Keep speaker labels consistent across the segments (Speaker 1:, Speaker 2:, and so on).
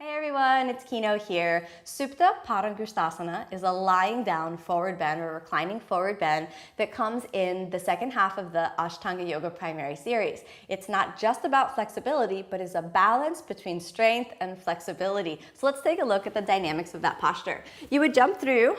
Speaker 1: Hey everyone, it's Kino here. Supta Padangusthasana is a lying down forward bend or reclining forward bend that comes in the second half of the Ashtanga Yoga primary series. It's not just about flexibility, but is a balance between strength and flexibility. So let's take a look at the dynamics of that posture. You would jump through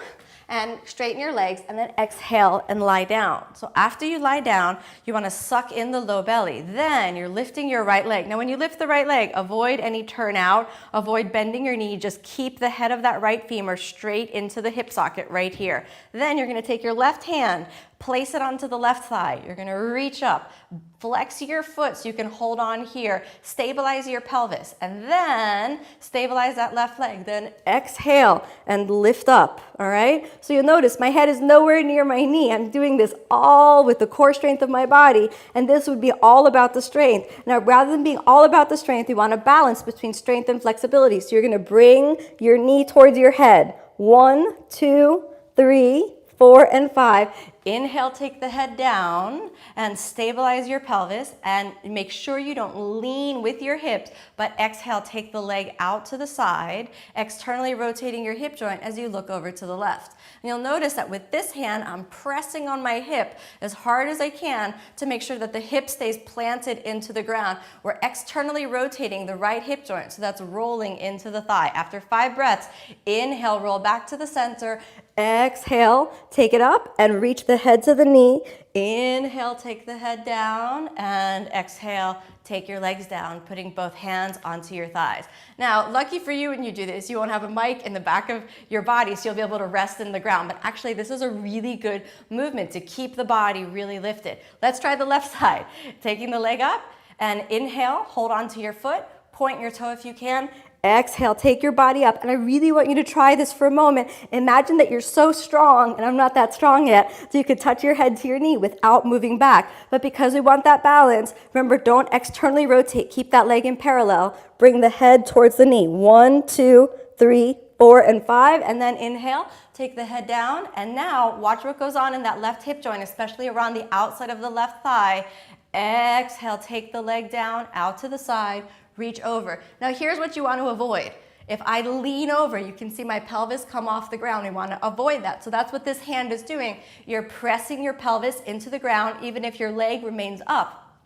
Speaker 1: and straighten your legs and then exhale and lie down. So after you lie down, you want to suck in the low belly. Then you're lifting your right leg. Now when you lift the right leg, avoid any turn out, avoid bending your knee, just keep the head of that right femur straight into the hip socket right here. Then you're going to take your left hand, place it onto the left thigh. You're going to reach up, flex your foot so you can hold on here, stabilize your pelvis, and then stabilize that left leg. Then exhale and lift up, all right? So you'll notice my head is nowhere near my knee. I'm doing this all with the core strength of my body, and this would be all about the strength. Now, rather than being all about the strength, you want to balance between strength and flexibility. So you're going to bring your knee towards your head. 1, 2, 3, 4, and 5. Inhale, take the head down and stabilize your pelvis and make sure you don't lean with your hips, but exhale, take the leg out to the side, externally rotating your hip joint as you look over to the left. And you'll notice that with this hand, I'm pressing on my hip as hard as I can to make sure that the hip stays planted into the ground. We're externally rotating the right hip joint, so that's rolling into the thigh. After 5 breaths, inhale, roll back to the center, exhale, take it up and reach the head to the knee. Inhale, take the head down, and exhale, take your legs down, putting both hands onto your thighs. Now, lucky for you when you do this, you won't have a mic in the back of your body, so you'll be able to rest in the ground. But actually, this is a really good movement to keep the body really lifted. Let's try the left side. Taking the leg up, and inhale, hold onto your foot, point your toe if you can. Exhale, take your body up, and I really want you to try this for a moment. Imagine that you're so strong, and I'm not that strong yet, so you could touch your head to your knee without moving back. But because we want that balance, remember, don't externally rotate. Keep that leg in parallel. Bring the head towards the knee. 1, 2, 3, 4, and 5, and then inhale, take the head down, and now watch what goes on in that left hip joint, especially around the outside of the left thigh. Exhale, take the leg down, out to the side, reach over. Now here's what you want to avoid. If I lean over, you can see my pelvis come off the ground. We want to avoid that. So that's what this hand is doing. You're pressing your pelvis into the ground even if your leg remains up.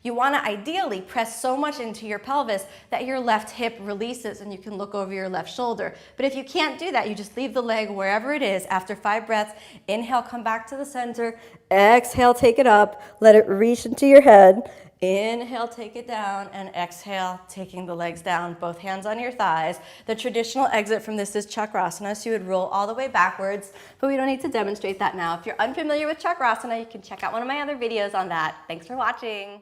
Speaker 1: You want to ideally press so much into your pelvis that your left hip releases and you can look over your left shoulder. But if you can't do that, you just leave the leg wherever it is. After 5 breaths, inhale, come back to the center. Exhale, take it up. Let it reach into your head. Inhale, take it down, and exhale, taking the legs down, both hands on your thighs. The traditional exit from this is Chakrasana, so you would roll all the way backwards, but we don't need to demonstrate that now. If you're unfamiliar with Chakrasana, you can check out one of my other videos on that. Thanks for watching.